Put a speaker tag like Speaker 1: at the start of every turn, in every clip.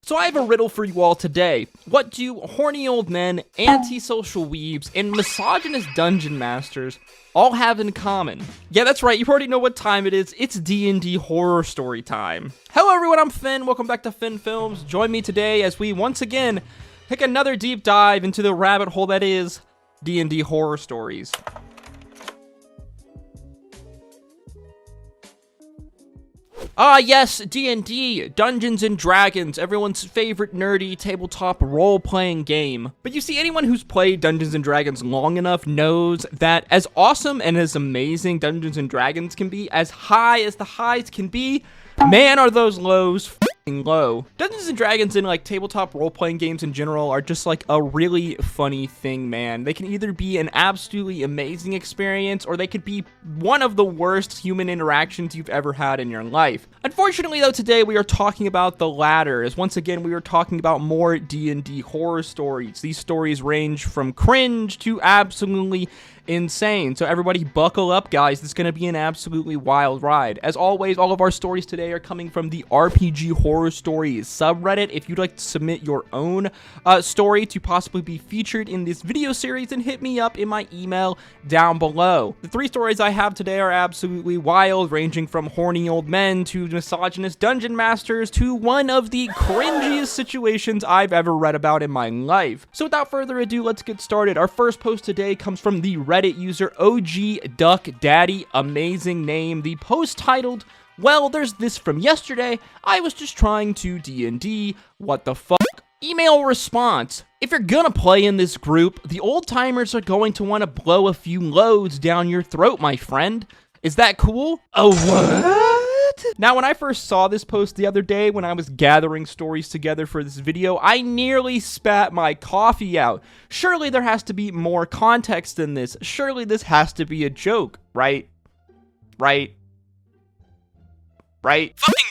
Speaker 1: So I have a riddle for you all today. What do horny old men, antisocial weebs, and misogynist dungeon masters all have in common? Yeah, that's right, you already know what time it is. It's D&D Horror Story time. Hello everyone, I'm Finn. Welcome back to Finn Films. Join me today as we once again take another deep dive into the rabbit hole that is D&D Horror Stories. Ah yes, D&D, Dungeons and Dragons, everyone's favorite nerdy tabletop role-playing game. But you see, anyone who's played Dungeons and Dragons long enough knows that as awesome and as amazing Dungeons and Dragons can be, as high as the highs can be, man are those lows f***ing low. Dungeons and Dragons and like tabletop role-playing games in general are just like a really funny thing, man. They can either be an absolutely amazing experience or they could be one of the worst human interactions you've ever had in your life. Unfortunately though, today we are talking about the latter, as once again we are talking about more D&D horror stories. These stories range from cringe to absolutely insane. So everybody buckle up, guys. This is going to be an absolutely wild ride. As always, all of our stories today are coming from the RPG Horror Stories subreddit. If you'd like to submit your own story to possibly be featured in this video series, then hit me up in my email down below. The three stories I have today are absolutely wild, ranging from horny old men to misogynist dungeon masters to one of the cringiest situations I've ever read about in my life. So without further ado, let's get started. Our first post today comes from the Reddit user OG Duck Daddy, amazing name. The post titled, "Well, there's this from yesterday. I was just trying to D&D. What the fuck?" Email response: if you're gonna play in this group, the old timers are going to want to blow a few loads down your throat, my friend. Is that cool? Oh, what? Now, when I first saw this post the other day, when I was gathering stories together for this video, I nearly spat my coffee out. Surely there has to be more context than this. Surely this has to be a joke, right? Fucking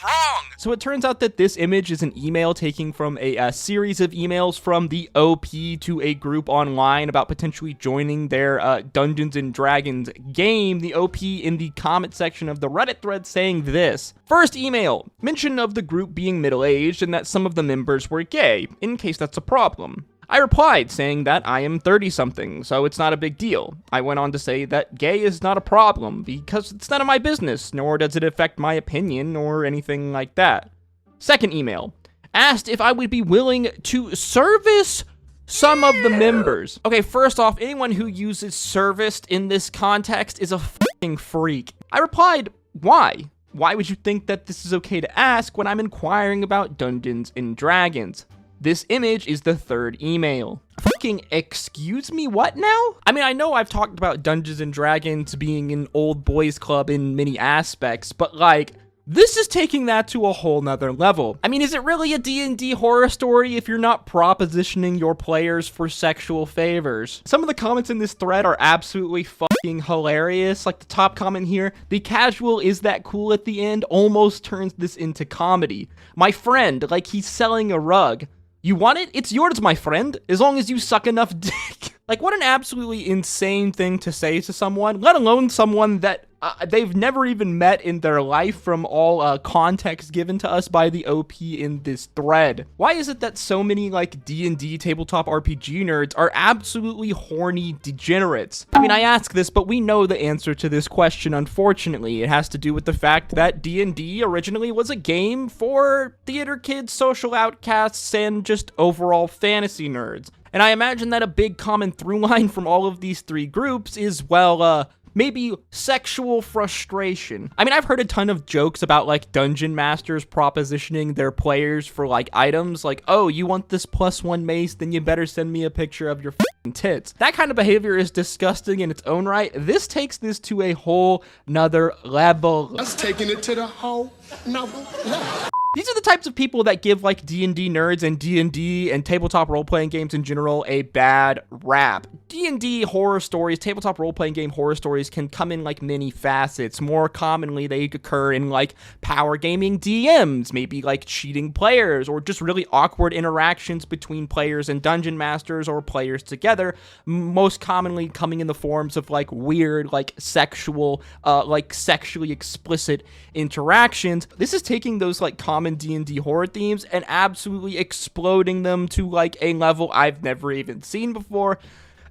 Speaker 1: wrong! So it turns out that this image is an email taken from a series of emails from the OP to a group online about potentially joining their Dungeons and Dragons game. The OP in the comment section of the Reddit thread saying this. First email, mention of the group being middle-aged and that some of the members were gay, in case that's a problem. I replied saying that I am 30-something, so it's not a big deal. I went on to say that gay is not a problem because it's none of my business, nor does it affect my opinion or anything like that. Second email, asked if I would be willing to service some of the members. Okay, first off, anyone who uses serviced in this context is a fucking freak. I replied, why? Why would you think that this is okay to ask when I'm inquiring about Dungeons and Dragons? This image is the third email. Fucking excuse me, what now? I mean, I know I've talked about Dungeons and Dragons being an old boys club in many aspects, but like, this is taking that to a whole nother level. I mean, is it really a D&D horror story if you're not propositioning your players for sexual favors? Some of the comments in this thread are absolutely fucking hilarious. Like the top comment here, the casual "is that cool" at the end almost turns this into comedy. My friend, like he's selling a rug. You want it? It's yours, my friend, as long as you suck enough dick. Like, what an absolutely insane thing to say to someone, let alone someone that they've never even met in their life from all context given to us by the OP in this thread. Why is it that so many, like, D&D tabletop RPG nerds are absolutely horny degenerates? I mean, I ask this, but we know the answer to this question, unfortunately. It has to do with the fact that D&D originally was a game for theater kids, social outcasts, and just overall fantasy nerds. And I imagine that a big common through line from all of these three groups is, well, maybe sexual frustration. I mean, I've heard a ton of jokes about, like, dungeon masters propositioning their players for, like, items. Like, oh, you want this +1 mace? Then you better send me a picture of your f***ing tits. That kind of behavior is disgusting in its own right. This takes this to a whole nother level.
Speaker 2: That's taking it to the whole nother level.
Speaker 1: These are the types of people that give like D&D nerds and D&D and tabletop role-playing games in general a bad rap. D&D horror stories, tabletop role-playing game horror stories can come in like many facets. More commonly, they occur in like power gaming DMs, maybe like cheating players, or just really awkward interactions between players and dungeon masters or players together, most commonly coming in the forms of like weird, like sexual, like sexually explicit interactions. This is taking those like common common D&D horror themes and absolutely exploding them to like a level I've never even seen before.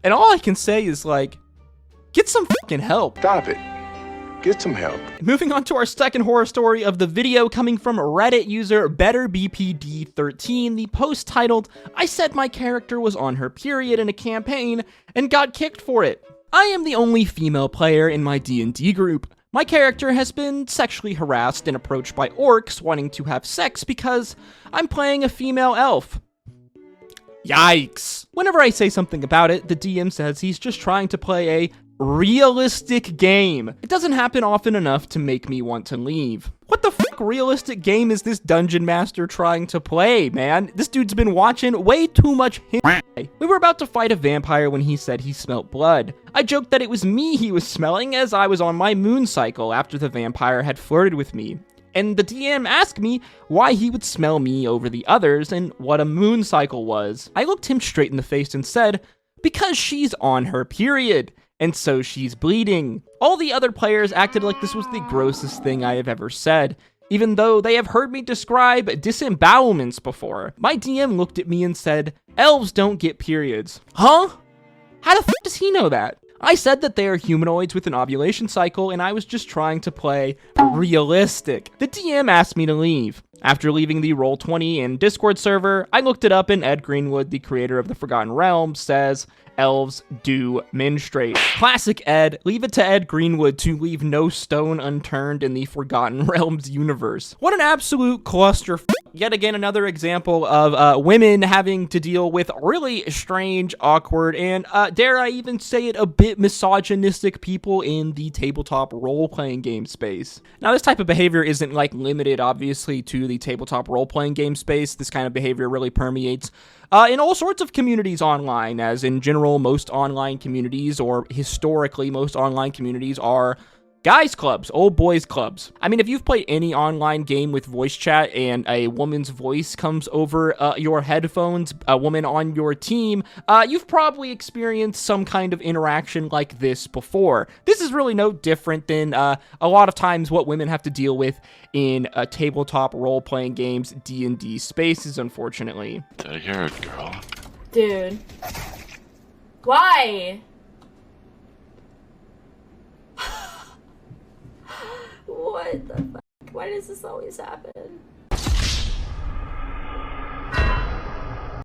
Speaker 1: And all I can say is like, get some fucking help.
Speaker 2: Stop it. Get some help.
Speaker 1: Moving on to our second horror story of the video, coming from Reddit user BetterBPD13, the post titled, "I said my character was on her period in a campaign and got kicked for it. I am the only female player in my D&D group. My character has been sexually harassed and approached by orcs wanting to have sex because I'm playing a female elf. Yikes. Whenever I say something about it, the DM says he's just trying to play a realistic game. It doesn't happen often enough to make me want to leave. What the fuck realistic game is this dungeon master trying to play, man? This dude's been watching way too much hentai. We were about to fight a vampire when he said he smelt blood. I joked that it was me he was smelling as I was on my moon cycle after the vampire had flirted with me. And the DM asked me why he would smell me over the others and what a moon cycle was. I looked him straight in the face and said, because she's on her period. And so she's bleeding. All the other players acted like this was the grossest thing I have ever said, even though they have heard me describe disembowelments before. My DM looked at me and said, elves don't get periods. Huh? How the fuck does he know that? I said that they are humanoids with an ovulation cycle, and I was just trying to play realistic. The DM asked me to leave. After leaving the Roll20 and Discord server, I looked it up, and Ed Greenwood, the creator of the Forgotten Realms, says, elves do menstruate. Classic Ed. Leave it to Ed Greenwood to leave no stone unturned in the Forgotten Realms universe. What an absolute clusterfuck. Yet again, another example of women having to deal with really strange, awkward, and dare I even say it, a bit misogynistic people in the tabletop role-playing game space. Now, this type of behavior isn't like limited, obviously, to the tabletop role-playing game space. This kind of behavior really permeates in all sorts of communities online, as in general, most online communities, or historically, most online communities are guys clubs, old boys clubs. I mean, if you've played any online game with voice chat and a woman's voice comes over your headphones, a woman on your team, you've probably experienced some kind of interaction like this before. This is really no different than a lot of times what women have to deal with in tabletop role-playing games, D&D spaces, unfortunately.
Speaker 3: Did I hear it, girl?
Speaker 4: Dude. Why? What the fuck? Why does this always happen?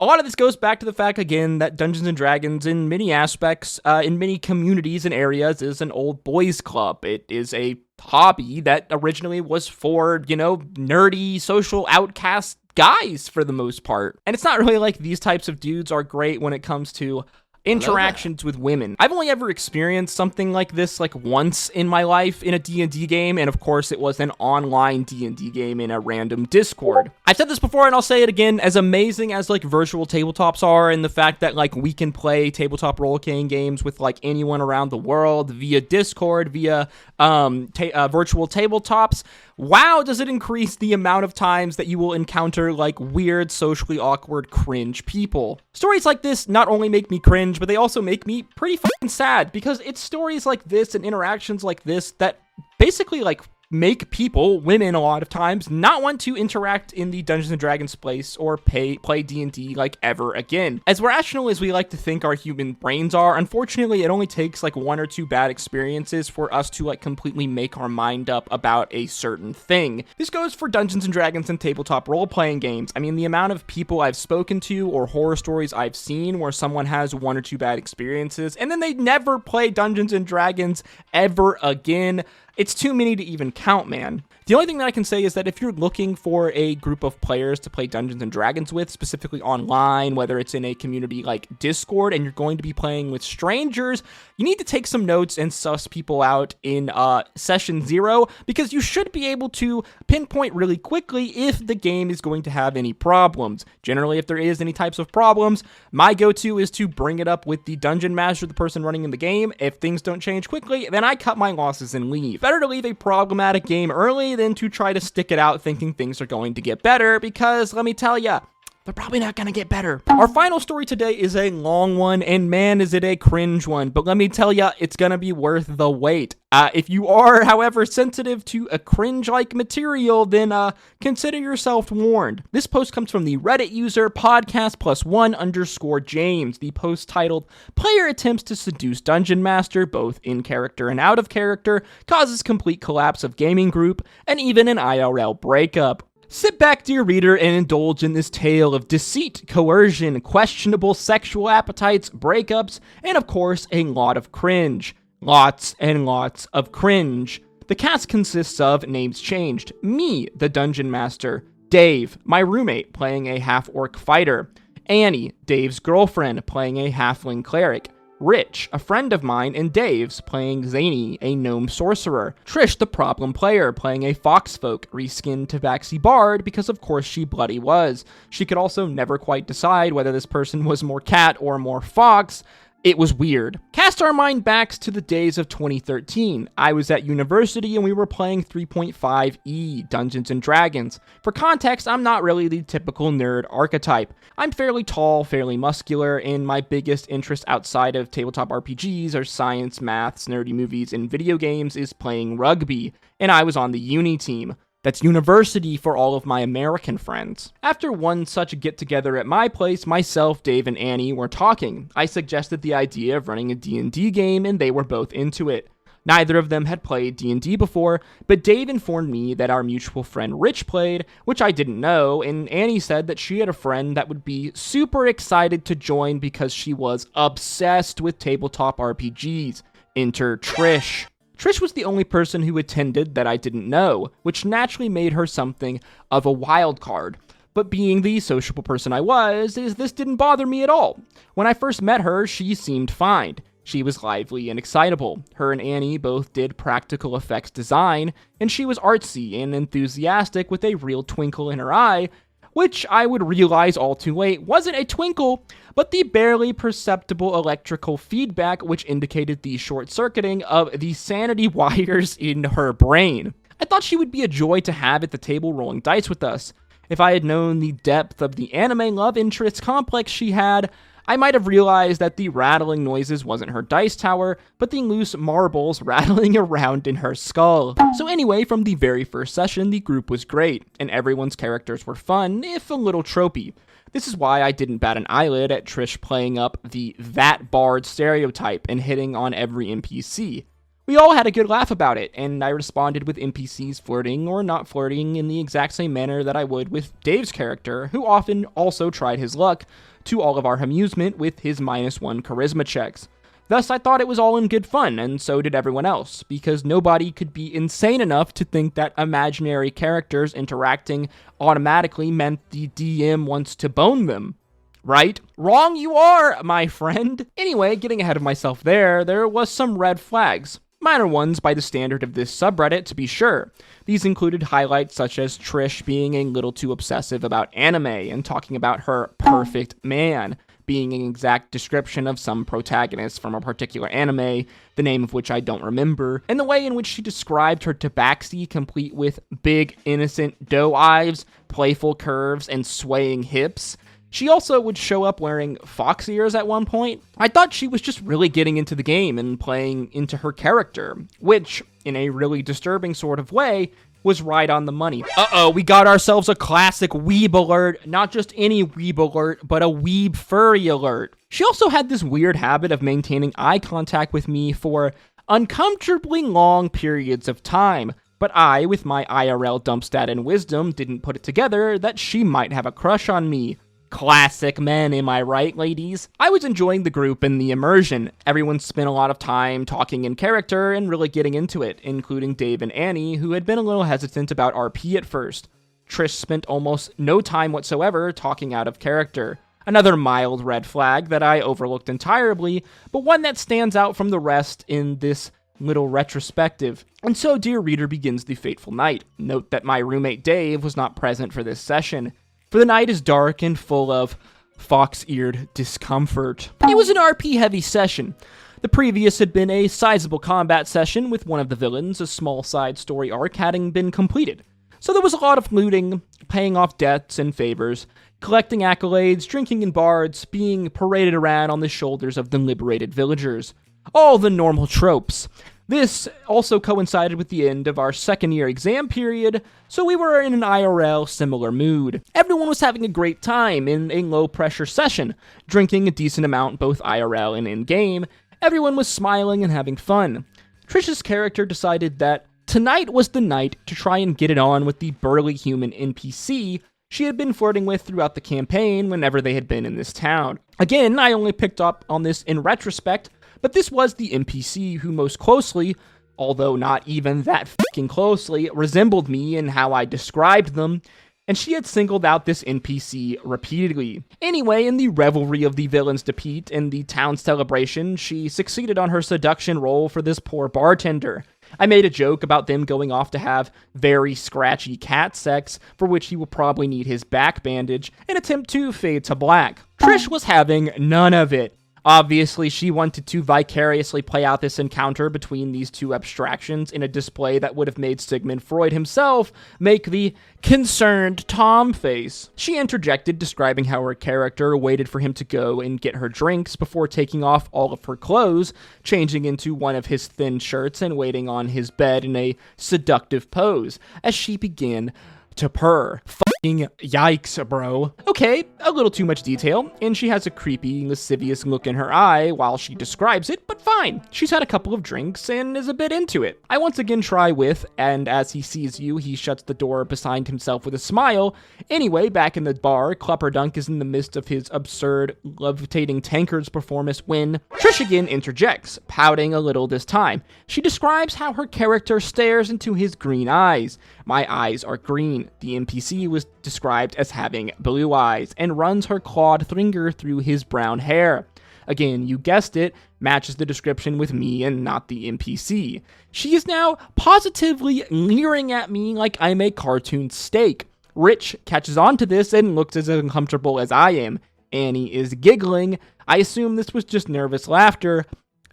Speaker 1: A lot of this goes back to the fact, again, that Dungeons & Dragons, in many aspects, in many communities and areas, is an old boys club. It is a hobby that originally was for, you know, nerdy, social outcast guys, for the most part. And it's not really like these types of dudes are great when it comes to interactions with women. I've only ever experienced something like this like once in my life in a D&D game, and of course it was an online D&D game in a random Discord. I've said this before and I'll say it again, as amazing as like virtual tabletops are, and the fact that like we can play tabletop role-playing games with like anyone around the world via Discord, via virtual tabletops, wow, does it increase the amount of times that you will encounter like weird, socially awkward, cringe people. Stories like this not only make me cringe, but they also make me pretty fucking sad, because it's stories like this and interactions like this that basically like make people, women a lot of times, not want to interact in the Dungeons & Dragons space or play D&D like ever again. As rational as we like to think our human brains are, unfortunately it only takes like one or two bad experiences for us to like completely make our mind up about a certain thing. This goes for Dungeons & Dragons and tabletop role-playing games. I mean, the amount of people I've spoken to or horror stories I've seen where someone has one or two bad experiences and then they never play Dungeons & Dragons ever again, it's too many to even count, man. The only thing that I can say is that if you're looking for a group of players to play Dungeons & Dragons with, specifically online, whether it's in a community like Discord, and you're going to be playing with strangers, you need to take some notes and suss people out in session 0, because you should be able to pinpoint really quickly if the game is going to have any problems. Generally, if there is any types of problems, my go-to is to bring it up with the dungeon master, the person running in the game. If things don't change quickly, then I cut my losses and leave. Better to leave a problematic game early than to try to stick it out thinking things are going to get better, because let me tell ya, they're probably not gonna get better. Our final story today is a long one, and man, is it a cringe one. But let me tell ya, it's gonna be worth the wait. If you are, however, sensitive to a cringe-like material, then consider yourself warned. This post comes from the Reddit user podcast+1_James. The post titled, "Player attempts to seduce Dungeon Master, both in character and out of character, causes complete collapse of gaming group, and even an IRL breakup." Sit back, dear reader, and indulge in this tale of deceit, coercion, questionable sexual appetites, breakups, and of course, a lot of cringe. Lots and lots of cringe. The cast consists of names changed: me, the Dungeon Master; Dave, my roommate, playing a half-orc fighter; Annie, Dave's girlfriend, playing a halfling cleric; Rich, a friend of mine and Dave's, playing Zany, a gnome sorcerer; Trish, the problem player, playing a foxfolk, reskinned Tabaxi Bard because of course she bloody was. She could also never quite decide whether this person was more cat or more fox. It was weird. Cast our mind backs to the days of 2013. I was at university and we were playing 3.5e, Dungeons & Dragons. For context, I'm not really the typical nerd archetype. I'm fairly tall, fairly muscular, and my biggest interest outside of tabletop RPGs are science, maths, nerdy movies, and video games is playing rugby, and I was on the uni team. That's university for all of my American friends. After one such get-together at my place, myself, Dave, and Annie were talking. I suggested the idea of running a D&D game, and they were both into it. Neither of them had played D&D before, but Dave informed me that our mutual friend Rich played, which I didn't know, and Annie said that she had a friend that would be super excited to join because she was obsessed with tabletop RPGs. Enter Trish. Trish was the only person who attended that I didn't know, which naturally made her something of a wild card. But being the sociable person I was, this didn't bother me at all. When I first met her, she seemed fine. She was lively and excitable. Her and Annie both did practical effects design, and she was artsy and enthusiastic with a real twinkle in her eye, which I would realize all too late wasn't a twinkle, but the barely perceptible electrical feedback which indicated the short-circuiting of the sanity wires in her brain. I thought she would be a joy to have at the table rolling dice with us. If I had known the depth of the anime love interest complex she had, I might have realized that the rattling noises wasn't her dice tower, but the loose marbles rattling around in her skull. So anyway, from the very first session, the group was great, and everyone's characters were fun, if a little tropey. This is why I didn't bat an eyelid at Trish playing up the that bard stereotype and hitting on every NPC. We all had a good laugh about it, and I responded with NPCs flirting or not flirting in the exact same manner that I would with Dave's character, who often also tried his luck, to all of our amusement, with his -1 charisma checks. Thus, I thought it was all in good fun, and so did everyone else, because nobody could be insane enough to think that imaginary characters interacting automatically meant the DM wants to bone them. Right? Wrong you are, my friend! Anyway, getting ahead of myself there was some red flags. Minor ones by the standard of this subreddit, to be sure. These included highlights such as Trish being a little too obsessive about anime and talking about her perfect man, being an exact description of some protagonist from a particular anime, the name of which I don't remember, and the way in which she described her tabaxi complete with big, innocent doe eyes, playful curves, and swaying hips. She also would show up wearing fox ears at one point. I thought she was just really getting into the game and playing into her character, which, in a really disturbing sort of way, was right on the money. Uh-oh, we got ourselves a classic weeb alert. Not just any weeb alert, but a weeb furry alert. She also had this weird habit of maintaining eye contact with me for uncomfortably long periods of time. But I, with my IRL dump stat and wisdom, didn't put it together that she might have a crush on me. Classic men, am I right, ladies? I was enjoying the group and the immersion. Everyone spent a lot of time talking in character and really getting into it, including Dave and Annie, who had been a little hesitant about RP at first. Trish spent almost no time whatsoever talking out of character. Another mild red flag that I overlooked entirely, but one that stands out from the rest in this little retrospective. And so, dear reader, begins the fateful night. Note that my roommate Dave was not present for this session, for the night is dark and full of fox-eared discomfort. It was an RP-heavy session. The previous had been a sizable combat session with one of the villains, a small side story arc having been completed. So there was a lot of looting, paying off debts and favors, collecting accolades, drinking in bars, being paraded around on the shoulders of the liberated villagers. All the normal tropes. This also coincided with the end of our second-year exam period, so we were in an IRL similar mood. Everyone was having a great time in a low-pressure session, drinking a decent amount both IRL and in-game. Everyone was smiling and having fun. Trish's character decided that tonight was the night to try and get it on with the burly human NPC she had been flirting with throughout the campaign whenever they had been in this town. Again, I only picked up on this in retrospect, but this was the NPC who most closely, although not even that fucking closely, resembled me in how I described them, and she had singled out this NPC repeatedly. Anyway, in the revelry of the villain's defeat and the town celebration, she succeeded on her seduction role for this poor bartender. I made a joke about them going off to have very scratchy cat sex, for which he will probably need his back bandage, and attempt to fade to black. Trish was having none of it. Obviously, she wanted to vicariously play out this encounter between these two abstractions in a display that would have made Sigmund Freud himself make the concerned Tom face. She interjected, describing how her character waited for him to go and get her drinks before taking off all of her clothes, changing into one of his thin shirts and waiting on his bed in a seductive pose, as she began to purr. Fucking yikes, bro. Okay, a little too much detail, and she has a creepy, lascivious look in her eye while she describes it, but fine. She's had a couple of drinks and is a bit into it. I once again try with, and as he sees you, he shuts the door beside himself with a smile. Anyway, back in the bar, Clupperdunk is in the midst of his absurd, levitating tankards performance when Trish again interjects, pouting a little this time. She describes how her character stares into his green eyes. My eyes are green. The NPC was described as having blue eyes and runs her clawed finger through his brown hair. Again, you guessed it, matches the description with me and not the NPC. She is now positively leering at me like I'm a cartoon steak. Rich catches on to this and looks as uncomfortable as I am. Annie is giggling. I assume this was just nervous laughter.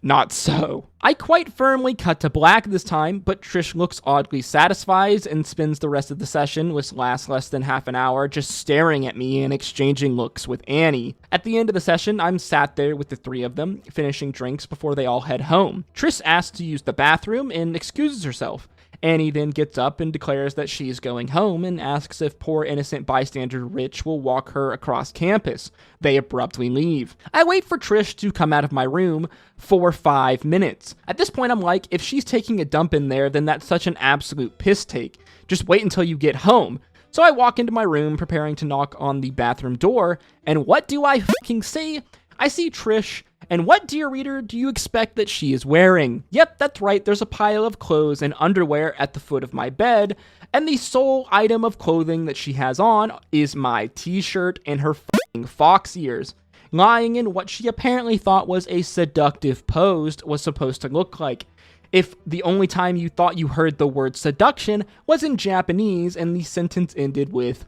Speaker 1: Not so. I quite firmly cut to black this time, but Trish looks oddly satisfied and spends the rest of the session, which lasts less than half an hour, just staring at me and exchanging looks with Annie. At the end of the session, I'm sat there with the three of them, finishing drinks before they all head home. Trish asks to use the bathroom and excuses herself. Annie then gets up and declares that she's going home and asks if poor innocent bystander Rich will walk her across campus. They abruptly leave. I wait for Trish to come out of my room for 5 minutes. At this point, I'm like, if she's taking a dump in there, then that's such an absolute piss take. Just wait until you get home. So I walk into my room, preparing to knock on the bathroom door, and what do I fucking see? I see Trish, and what, dear reader, do you expect that she is wearing? Yep, that's right, there's a pile of clothes and underwear at the foot of my bed, and the sole item of clothing that she has on is my t-shirt and her fucking fox ears, lying in what she apparently thought was a seductive pose was supposed to look like. If the only time you thought you heard the word seduction was in Japanese and the sentence ended with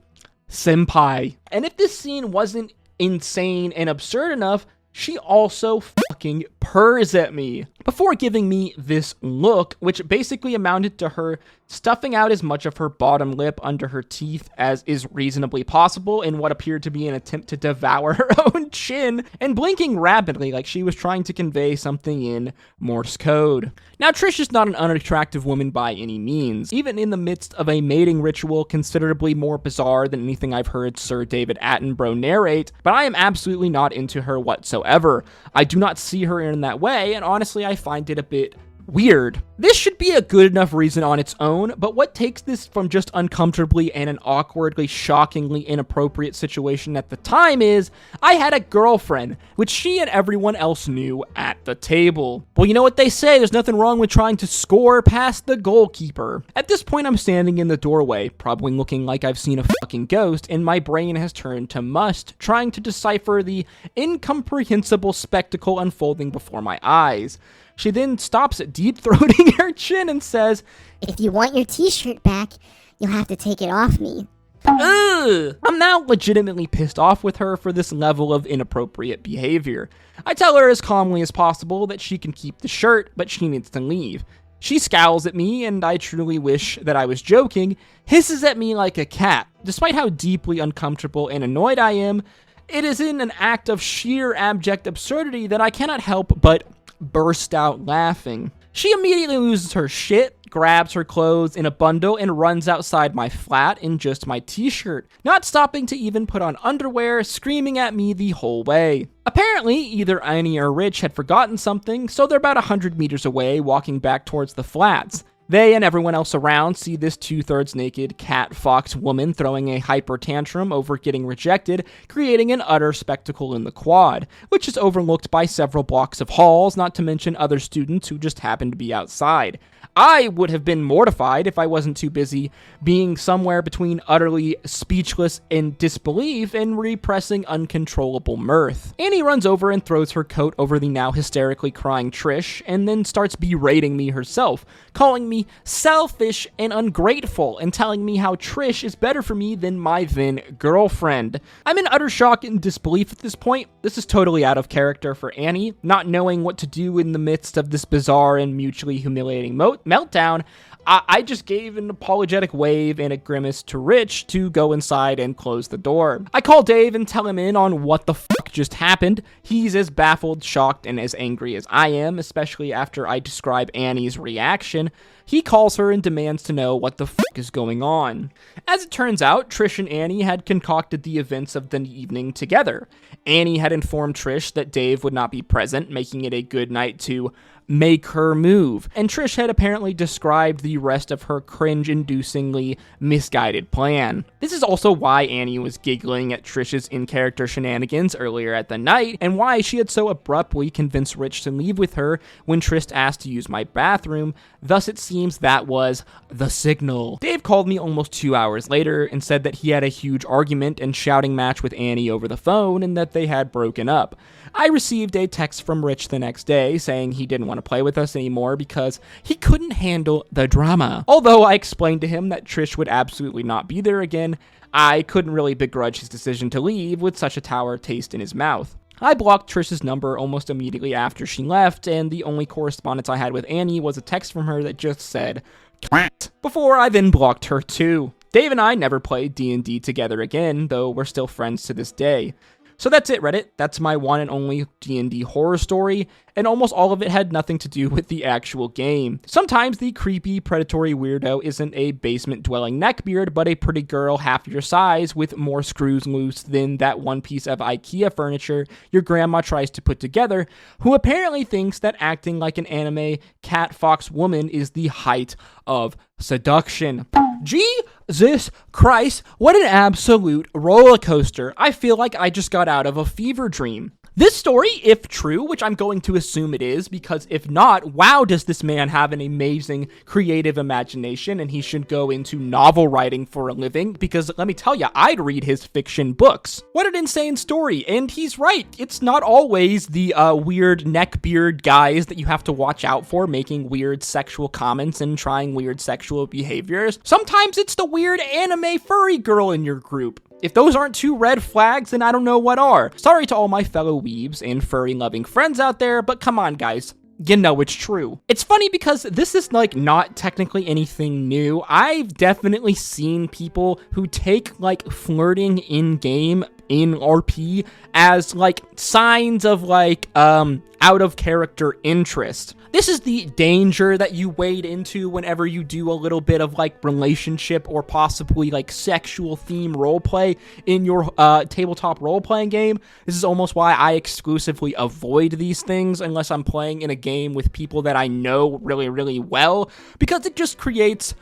Speaker 1: senpai. And if this scene wasn't insane and absurd enough, she also fucking purrs at me before giving me this look, which basically amounted to her stuffing out as much of her bottom lip under her teeth as is reasonably possible in what appeared to be an attempt to devour her own chin, and blinking rapidly like she was trying to convey something in Morse code. Now, Trish is not an unattractive woman by any means, even in the midst of a mating ritual considerably more bizarre than anything I've heard Sir David Attenborough narrate, but I am absolutely not into her whatsoever. I do not see her in that way, and honestly, I find it a bit weird. This should be a good enough reason on its own, but what takes this from just uncomfortably and an awkwardly, shockingly inappropriate situation at the time is, I had a girlfriend, which she and everyone else knew at the table. Well, you know what they say, there's nothing wrong with trying to score past the goalkeeper. At this point, I'm standing in the doorway, probably looking like I've seen a fucking ghost, and my brain has turned to must, trying to decipher the incomprehensible spectacle unfolding before my eyes. She then stops deep-throating her chin and says,
Speaker 3: "If you want your t-shirt back, you'll have to take it off me."
Speaker 1: Ugh! I'm now legitimately pissed off with her for this level of inappropriate behavior. I tell her as calmly as possible that she can keep the shirt, but she needs to leave. She scowls at me, and I truly wish that I was joking, hisses at me like a cat. Despite how deeply uncomfortable and annoyed I am, it is in an act of sheer abject absurdity that I cannot help but burst out laughing. She immediately loses her shit, grabs her clothes in a bundle, and runs outside my flat in just my t-shirt, not stopping to even put on underwear, screaming at me the whole way. Apparently, either Annie or Rich had forgotten something, so they're about 100 meters away, walking back towards the flats. They and everyone else around see this 2/3 naked cat fox woman throwing a hyper tantrum over getting rejected, creating an utter spectacle in the quad, which is overlooked by several blocks of halls, not to mention other students who just happen to be outside. I would have been mortified if I wasn't too busy being somewhere between utterly speechless in disbelief and repressing uncontrollable mirth. Annie runs over and throws her coat over the now hysterically crying Trish, and then starts berating me herself, calling me selfish and ungrateful, and telling me how Trish is better for me than my then girlfriend. I'm in utter shock and disbelief at this point. This is totally out of character for Annie, not knowing what to do in the midst of this bizarre and mutually humiliating meltdown. I just gave an apologetic wave and a grimace to Rich to go inside and close the door. I call Dave and tell him in on what the fuck just happened. He's as baffled, shocked, and as angry as I am, especially after I describe Annie's reaction. He calls her and demands to know what the fuck is going on. As it turns out, Trish and Annie had concocted the events of the evening together. Annie had informed Trish that Dave would not be present, making it a good night to make her move, and Trish had apparently described the rest of her cringe-inducingly misguided plan. This is also why Annie was giggling at Trish's in-character shenanigans earlier at the night, and why she had so abruptly convinced Rich to leave with her when Trish asked to use my bathroom. Thus it seems that was the signal. Dave called me almost 2 hours later and said that he had a huge argument and shouting match with Annie over the phone and that they had broken up. I received a text from Rich the next day saying he didn't want to play with us anymore because he couldn't handle the drama. Although I explained to him that Trish would absolutely not be there again, I couldn't really begrudge his decision to leave with such a sour taste in his mouth. I blocked Trish's number almost immediately after she left, and the only correspondence I had with Annie was a text from her that just said, "Cat," before I then blocked her too. Dave and I never played D&D together again, though we're still friends to this day. So that's it, Reddit. That's my one and only D&D horror story, and almost all of it had nothing to do with the actual game. Sometimes the creepy, predatory weirdo isn't a basement-dwelling neckbeard, but a pretty girl half your size with more screws loose than that one piece of IKEA furniture your grandma tries to put together, who apparently thinks that acting like an anime cat fox woman is the height of seduction. Jesus Christ, what an absolute roller coaster. I feel like I just got out of a fever dream. This story, if true, which I'm going to assume it is, because if not, wow, does this man have an amazing creative imagination, and he should go into novel writing for a living, because let me tell you, I'd read his fiction books. What an insane story, and he's right. It's not always the weird neckbeard guys that you have to watch out for making weird sexual comments and trying weird sexual behaviors. Sometimes it's the weird anime furry girl in your group. If those aren't two red flags, then I don't know what are. Sorry to all my fellow weebs and furry-loving friends out there, but come on, guys. You know it's true. It's funny because this is like not technically anything new. I've definitely seen people who take like flirting in-game in RP as like signs of like out of character interest. This is the danger that you wade into whenever you do a little bit of like relationship or possibly like sexual theme roleplay in your tabletop role-playing game. This is almost why I exclusively avoid these things unless I'm playing in a game with people that I know really, really well, because it just creates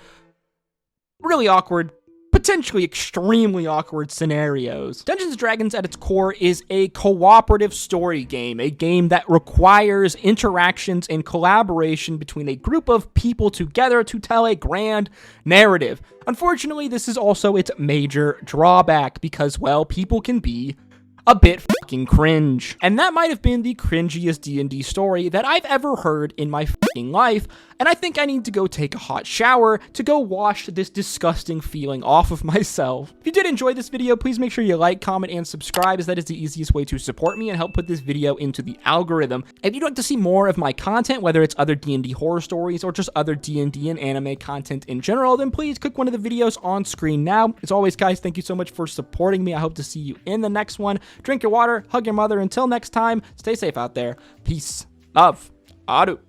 Speaker 1: really awkward, potentially extremely awkward scenarios. Dungeons & Dragons at its core is a cooperative story game, a game that requires interactions and collaboration between a group of people together to tell a grand narrative. Unfortunately, this is also its major drawback because, well, people can be a bit fucking cringe. And that might have been the cringiest D&D story that I've ever heard in my fucking life, and I think I need to go take a hot shower to go wash this disgusting feeling off of myself. If you did enjoy this video, please make sure you like, comment, and subscribe, as that is the easiest way to support me and help put this video into the algorithm. If you'd like to see more of my content, whether it's other D&D horror stories or just other D&D and anime content in general, then please click one of the videos on screen now. As always, guys, thank you so much for supporting me. I hope to see you in the next one. Drink your water, hug your mother. Until next time, stay safe out there. Peace, love, adu.